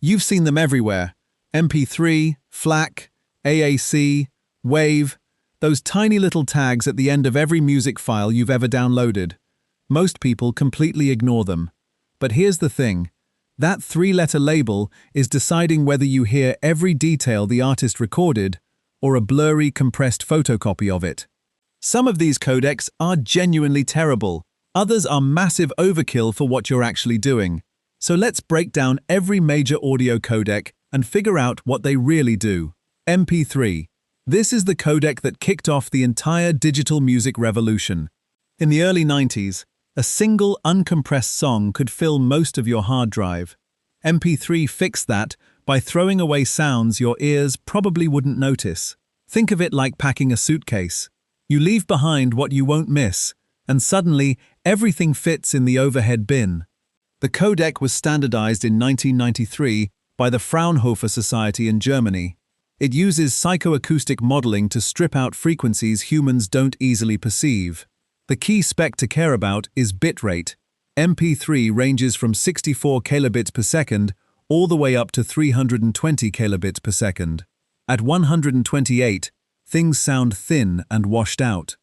You've seen them everywhere. MP3, FLAC, AAC, WAV, those tiny little tags at the end of every music file you've ever downloaded. Most people completely ignore them. But here's the thing. That three-letter label is deciding whether you hear every detail the artist recorded or a blurry, compressed photocopy of it. Some of these codecs are genuinely terrible. Others are massive overkill for what you're actually doing. So let's break down every major audio codec and figure out what they really do. MP3. This is the codec that kicked off the entire digital music revolution. In the early 90s, a single uncompressed song could fill most of your hard drive. MP3 fixed that by throwing away sounds your ears probably wouldn't notice. Think of it like packing a suitcase. You leave behind what you won't miss, and suddenly everything fits in the overhead bin. The codec was standardized in 1993 by the Fraunhofer Society in Germany. It uses psychoacoustic modeling to strip out frequencies humans don't easily perceive. The key spec to care about is bitrate. MP3 ranges from 64 kilobits per second all the way up to 320 kilobits per second. At 128, things sound thin and washed out.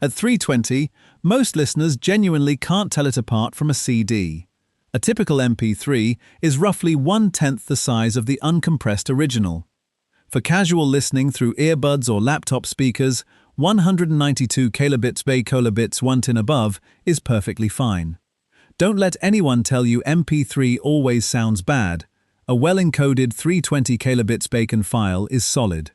At 320, most listeners genuinely can't tell it apart from a CD. A typical MP3 is roughly 1/10 the size of the uncompressed original. For casual listening through earbuds or laptop speakers, 192 kilobits by kilobits 1 and above is perfectly fine. Don't let anyone tell you MP3 always sounds bad. A well-encoded 320 kilobits bacon file is solid.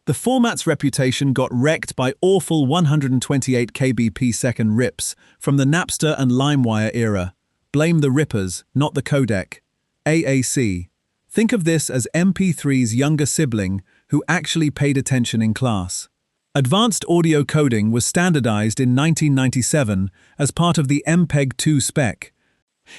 The format's reputation got wrecked by awful 128 kbps rips from the Napster and LimeWire era. Blame the rippers, not the codec. AAC. Think of this as MP3's younger sibling who actually paid attention in class. Advanced audio coding was standardized in 1997 as part of the MPEG-2 spec.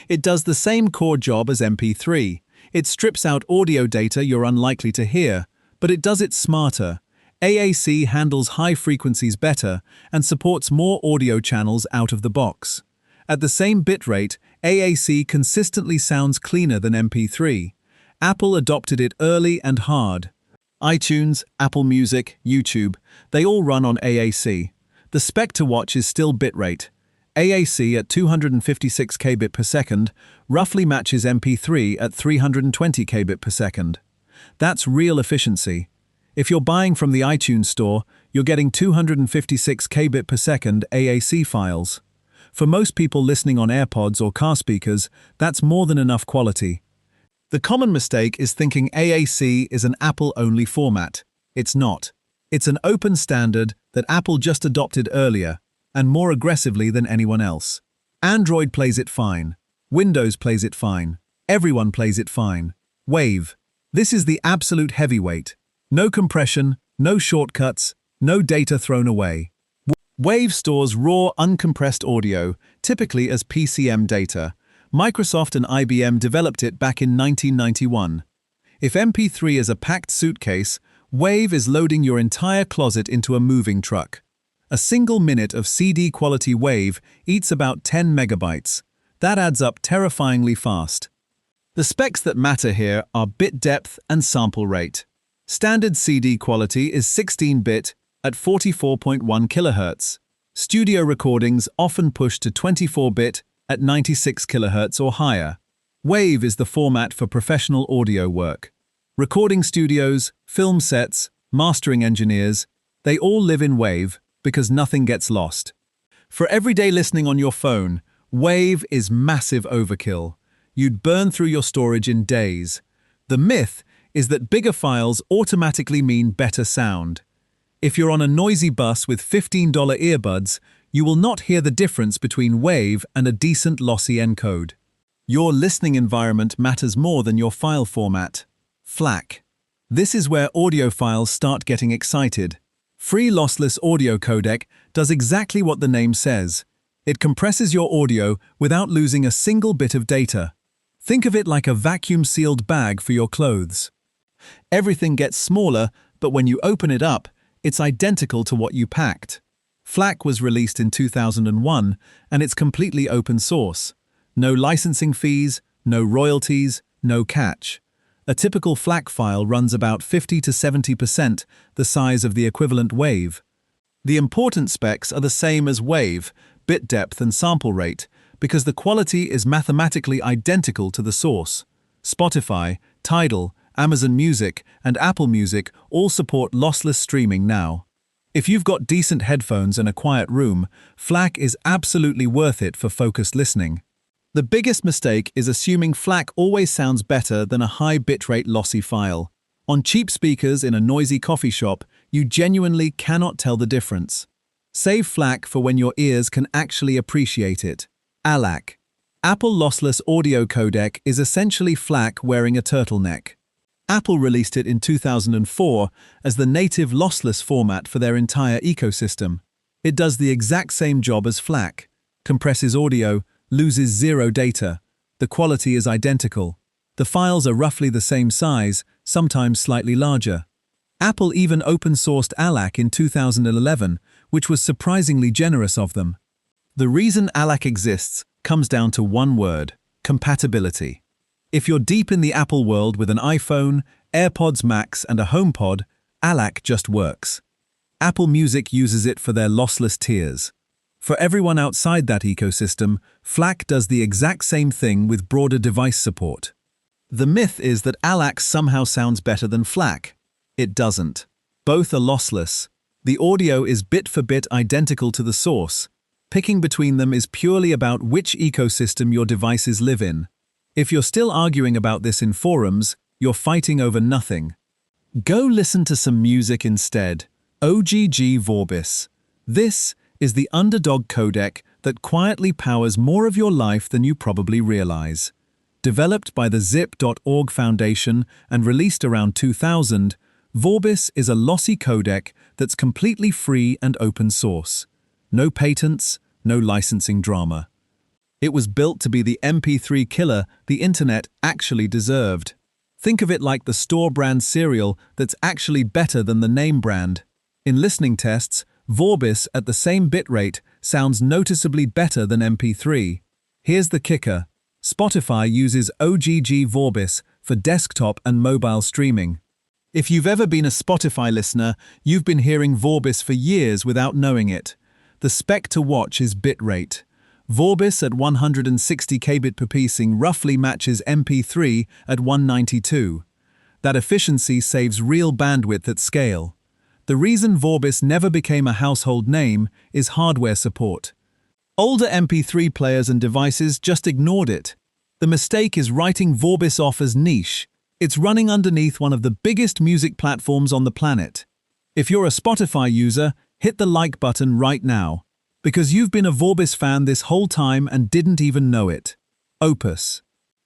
It does the same core job as MP3. It strips out audio data you're unlikely to hear, but it does it smarter. AAC handles high frequencies better and supports more audio channels out of the box. At the same bitrate, AAC consistently sounds cleaner than MP3. Apple adopted it early and hard. iTunes, Apple Music, YouTube, they all run on AAC. The spec to watch is still bitrate. AAC at 256 kbit per second roughly matches MP3 at 320 kbit per second. That's real efficiency. If you're buying from the iTunes store, you're getting 256 kbit per second AAC files. For most people listening on AirPods or car speakers, that's more than enough quality. The common mistake is thinking AAC is an Apple-only format. It's not. It's an open standard that Apple just adopted earlier, and more aggressively than anyone else. Android plays it fine. Windows plays it fine. Everyone plays it fine. WAV. This is the absolute heavyweight. No compression, no shortcuts, no data thrown away. WAV stores raw, uncompressed audio, typically as PCM data. Microsoft and IBM developed it back in 1991. If MP3 is a packed suitcase, WAV is loading your entire closet into a moving truck. A single minute of CD-quality WAV eats about 10 megabytes. That adds up terrifyingly fast. The specs that matter here are bit depth and sample rate. Standard CD quality is 16-bit at 44.1 kHz. Studio recordings often push to 24-bit at 96 kHz or higher. WAV is the format for professional audio work. Recording studios, film sets, mastering engineers, they all live in WAV because nothing gets lost. For everyday listening on your phone, WAV is massive overkill. You'd burn through your storage in days. The myth is that bigger files automatically mean better sound. If you're on a noisy bus with $15 earbuds, you will not hear the difference between WAV and a decent lossy encode. Your listening environment matters more than your file format. FLAC. This is where audiophiles start getting excited. Free lossless audio codec does exactly what the name says. It compresses your audio without losing a single bit of data. Think of it like a vacuum-sealed bag for your clothes. Everything gets smaller, but when you open it up, it's identical to what you packed. FLAC was released in 2001, and it's completely open source. No licensing fees, no royalties, no catch. A typical FLAC file runs about 50 to 70% the size of the equivalent WAV. The important specs are the same as WAV, bit depth and sample rate, because the quality is mathematically identical to the source. Spotify, Tidal, Amazon Music, and Apple Music all support lossless streaming now. If you've got decent headphones and a quiet room, FLAC is absolutely worth it for focused listening. The biggest mistake is assuming FLAC always sounds better than a high bitrate lossy file. On cheap speakers in a noisy coffee shop, you genuinely cannot tell the difference. Save FLAC for when your ears can actually appreciate it. AAC. Apple Lossless Audio Codec is essentially FLAC wearing a turtleneck. Apple released it in 2004 as the native lossless format for their entire ecosystem. It does the exact same job as FLAC, compresses audio, loses zero data. The quality is identical. The files are roughly the same size, sometimes slightly larger. Apple even open-sourced AAC in 2011, which was surprisingly generous of them. The reason AAC exists comes down to one word: compatibility. If you're deep in the Apple world with an iPhone, AirPods Max, and a HomePod, AAC just works. Apple Music uses it for their lossless tiers. For everyone outside that ecosystem, FLAC does the exact same thing with broader device support. The myth is that AAC somehow sounds better than FLAC. It doesn't. Both are lossless. The audio is bit for bit identical to the source. Picking between them is purely about which ecosystem your devices live in. If you're still arguing about this in forums, you're fighting over nothing. Go listen to some music instead. OGG Vorbis. This is the underdog codec that quietly powers more of your life than you probably realize. Developed by the Zip.org Foundation and released around 2000, Vorbis is a lossy codec that's completely free and open source. No patents, no licensing drama. It was built to be the MP3 killer the internet actually deserved. Think of it like the store brand cereal that's actually better than the name brand. In listening tests, Vorbis at the same bitrate sounds noticeably better than MP3. Here's the kicker: Spotify uses OGG Vorbis for desktop and mobile streaming. If you've ever been a Spotify listener, you've been hearing Vorbis for years without knowing it. The spec to watch is bitrate. Vorbis at 160 kbit per piecing roughly matches MP3 at 192. That efficiency saves real bandwidth at scale. The reason Vorbis never became a household name is hardware support. Older MP3 players and devices just ignored it. The mistake is writing Vorbis off as niche. It's running underneath one of the biggest music platforms on the planet. If you're a Spotify user, hit the like button right now, because you've been a Vorbis fan this whole time and didn't even know it. Opus.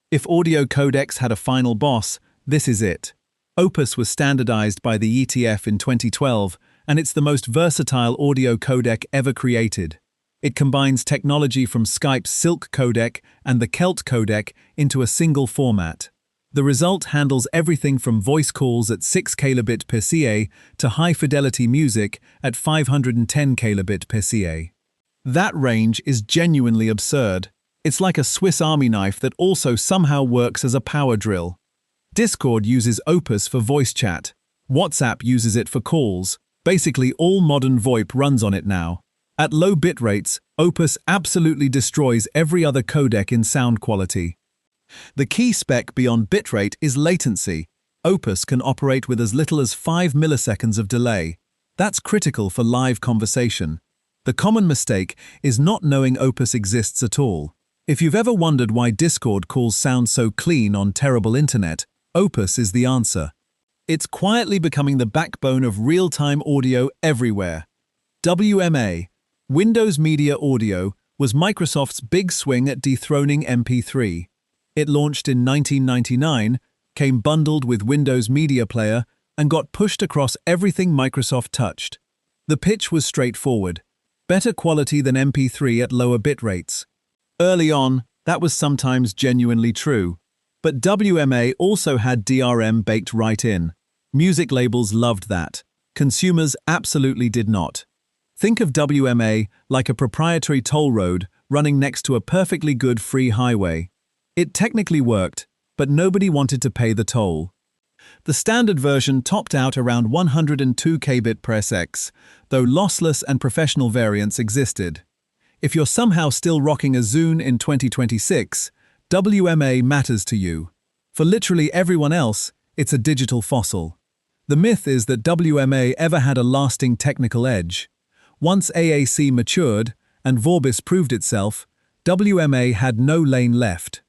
If audio codecs had a final boss, this is it. Opus was standardized by the ETF in 2012, and it's the most versatile audio codec ever created. It combines technology from Skype's Silk codec and the Celt codec into a single format. The result handles everything from voice calls at 6 kilobit per CA to high-fidelity music at 510 kilobit per CA. That range is genuinely absurd. It's like a Swiss Army knife that also somehow works as a power drill. Discord uses Opus for voice chat. WhatsApp uses it for calls. Basically, all modern VoIP runs on it now. At low bit rates, Opus absolutely destroys every other codec in sound quality. The key spec beyond bitrate is latency. Opus can operate with as little as 5 milliseconds of delay. That's critical for live conversation. The common mistake is not knowing Opus exists at all. If you've ever wondered why Discord calls sound so clean on terrible internet, Opus is the answer. It's quietly becoming the backbone of real-time audio everywhere. WMA, Windows Media Audio, was Microsoft's big swing at dethroning MP3. It launched in 1999, came bundled with Windows Media Player, and got pushed across everything Microsoft touched. The pitch was straightforward: better quality than MP3 at lower bit rates. Early on, that was sometimes genuinely true. But WMA also had DRM baked right in. Music labels loved that. Consumers absolutely did not. Think of WMA like a proprietary toll road running next to a perfectly good free highway. It technically worked, but nobody wanted to pay the toll. The standard version topped out around 102 kbit per SX, though lossless and professional variants existed. If you're somehow still rocking a Zune in 2026, WMA matters to you. For literally everyone else, it's a digital fossil. The myth is that WMA ever had a lasting technical edge. Once AAC matured and Vorbis proved itself, WMA had no lane left.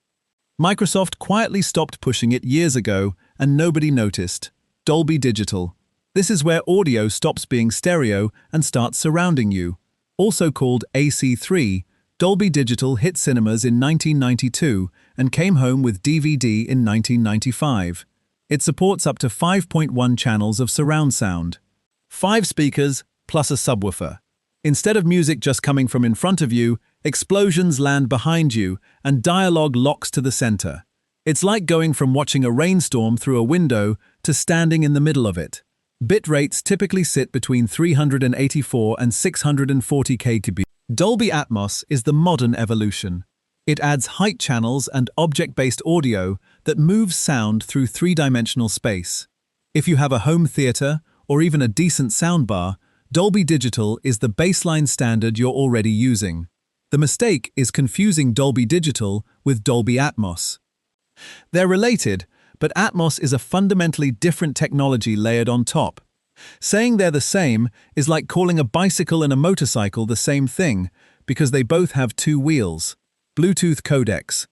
Microsoft quietly stopped pushing it years ago and nobody noticed. Dolby Digital. This is where audio stops being stereo and starts surrounding you. Also called AC3, Dolby Digital hit cinemas in 1992 and came home with DVD in 1995. It supports up to 5.1 channels of surround sound. 5 speakers plus a subwoofer. Instead of music just coming from in front of you, explosions land behind you and dialogue locks to the center. It's like going from watching a rainstorm through a window to standing in the middle of it. Bit rates typically sit between 384 and 640 kb. Dolby Atmos is the modern evolution. It adds height channels and object-based audio that moves sound through three-dimensional space. If you have a home theater or even a decent soundbar, Dolby Digital is the baseline standard you're already using. The mistake is confusing Dolby Digital with Dolby Atmos. They're related, but Atmos is a fundamentally different technology layered on top. Saying they're the same is like calling a bicycle and a motorcycle the same thing, because they both have 2 wheels. Bluetooth codecs.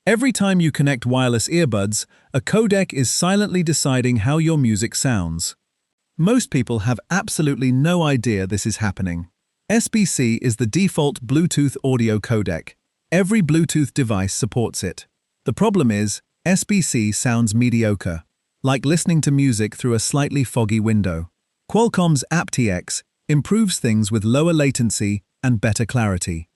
Every time you connect wireless earbuds, a codec is silently deciding how your music sounds. Most people have absolutely no idea this is happening. SBC is the default Bluetooth audio codec. Every Bluetooth device supports it. The problem is, SBC sounds mediocre, like listening to music through a slightly foggy window. Qualcomm's aptX improves things with lower latency and better clarity.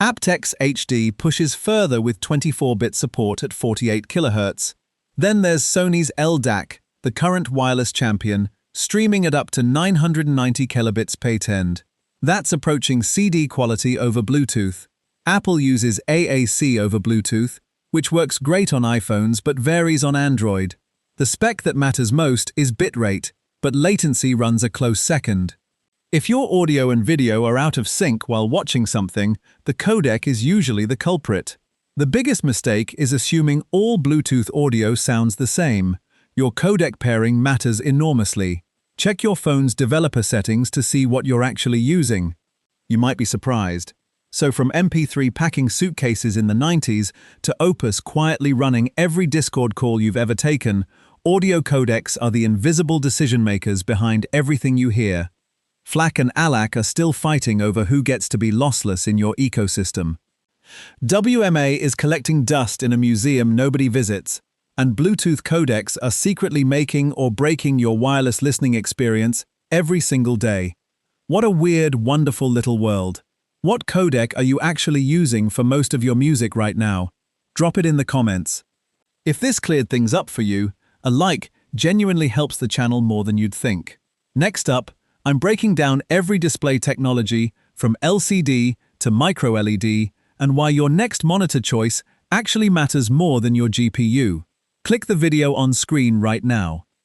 aptX HD pushes further with 24-bit support at 48 kHz. Then there's Sony's LDAC, the current wireless champion, streaming at up to 990 kilobits per second. That's approaching CD quality over Bluetooth. Apple uses AAC over Bluetooth, which works great on iPhones but varies on Android. The spec that matters most is bitrate, but latency runs a close second. If your audio and video are out of sync while watching something, the codec is usually the culprit. The biggest mistake is assuming all Bluetooth audio sounds the same. Your codec pairing matters enormously. Check your phone's developer settings to see what you're actually using. You might be surprised. So from MP3 packing suitcases in the 90s to Opus quietly running every Discord call you've ever taken, audio codecs are the invisible decision-makers behind everything you hear. FLAC and AAC are still fighting over who gets to be lossless in your ecosystem. WMA is collecting dust in a museum nobody visits, and Bluetooth codecs are secretly making or breaking your wireless listening experience every single day. What a weird, wonderful little world. What codec are you actually using for most of your music right now? Drop it in the comments. If this cleared things up for you, a like genuinely helps the channel more than you'd think. Next up, I'm breaking down every display technology from LCD to micro LED and why your next monitor choice actually matters more than your GPU. Click the video on screen right now.